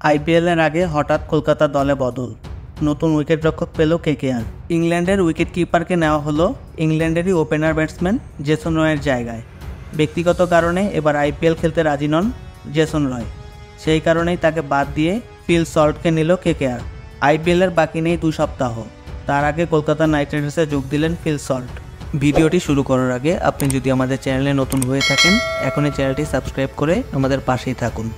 আইপিএলের আগে হঠাৎ কলকাতা দলে বদল, নতুন উইকেটরক্ষক পেল কেকেআর। ইংল্যান্ডের উইকেট কিপারকে নেওয়া হলো ইংল্যান্ডেরই ওপেনার ব্যাটসম্যান জেসন রয়ের জায়গায়। ব্যক্তিগত কারণে এবার আইপিএল খেলতে রাজি নন জেসন রয়, সেই কারণেই তাকে বাদ দিয়ে ফিল সল্টকে নিল কেকেআর। আইপিএলের বাকি নেই 2 সপ্তাহ, তার আগে কলকাতা নাইট রাইডার্সে যোগ দিলেন ফিল সল্ট। ভিডিওটি শুরু করার আগে আপনি যদি আমাদের চ্যানেলে নতুন হয়ে থাকেন, এখনই চ্যানেলটি সাবস্ক্রাইব করে আমাদের পাশেই থাকুন।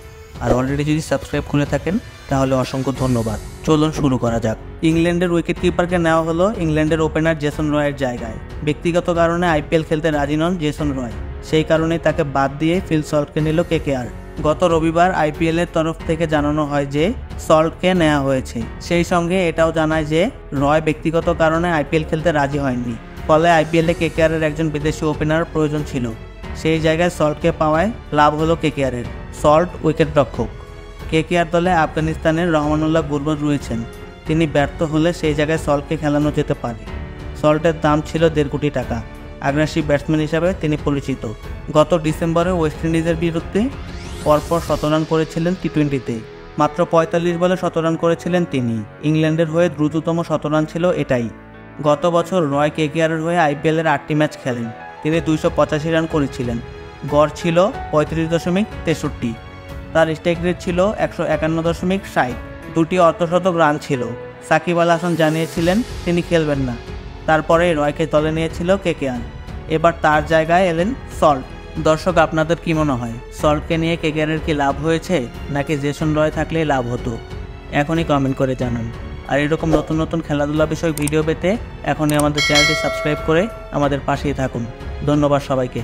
আর অলরেডি যদি সাবস্ক্রাইব করে থাকেন তাহলে অসংখ্য ধন্যবাদ। চলুন শুরু করা যাক। ইংল্যান্ডের উইকেট কিপারকে নেওয়া হলো ইংল্যান্ডের ওপেনার জেসন রয়ের জায়গায়। ব্যক্তিগত কারণে আইপিএল খেলতে রাজি নন জেসন রয়, সেই কারণেই তাকে বাদ দিয়ে ফিল সল্টকে নিল কেকেআর। গত রবিবার আইপিএলের তরফ থেকে জানানো হয় যে সল্টকে নেওয়া হয়েছে। সেই সঙ্গে এটাও জানায় যে রয় ব্যক্তিগত কারণে আইপিএল খেলতে রাজি হয়নি, ফলে আইপিএলে কেকেআরের একজন বিদেশি ওপেনার প্রয়োজন ছিল। সেই জায়গায় সল্টকে পাওয়ায় লাভ হলো কেকেআরের। সল্ট উইকেট রক্ষক। কেকেআর দলে আফগানিস্তানের রহমানুল্লাহ গুরবাজ রয়েছেন, তিনি ব্যর্থ হলে সেই জায়গায় সল্টকে খেলানো যেতে পারে। সল্টের দাম ছিল 1.5 কোটি টাকা। আগ্রাসী ব্যাটসম্যান হিসাবে তিনি পরিচিত। গত ডিসেম্বরে ওয়েস্ট ইন্ডিজের বিরুদ্ধে পরপর 17 রান করেছিলেন টি-20-তে। মাত্র 45 বলে 17 রান করেছিলেন তিনি। ইংল্যান্ডের হয়ে দ্রুততম 17 রান ছিল এটাই। গত বছর রয় কেকেআরের হয়ে আইপিএলের 8টি ম্যাচ খেলেন, তিনি 285 রান করেছিলেন। গড় ছিল 35.63। তার স্ট্রাইক রেট ছিল 151.60। 2টি অর্ধশতক রান ছিল। সাকিব আল হাসান জানিয়েছিলেন তিনি খেলবেন না, তারপরে রয়কে দলে নিয়েছিল কেকেআর। এবার তার জায়গায় এলেন সল্ট। দর্শক, আপনাদের কি মনে হয়, সল্টকে নিয়ে কেকেআরের কি লাভ হয়েছে, নাকি জেসন রয় থাকলেই লাভ হতো? এখনই কমেন্ট করে জানান। আর এরকম নতুন নতুন খেলাধুলা বিষয়ক ভিডিও পেতে এখনই আমাদের চ্যানেলটি সাবস্ক্রাইব করে আমাদের পাশেই থাকুন। ধন্যবাদ সবাইকে।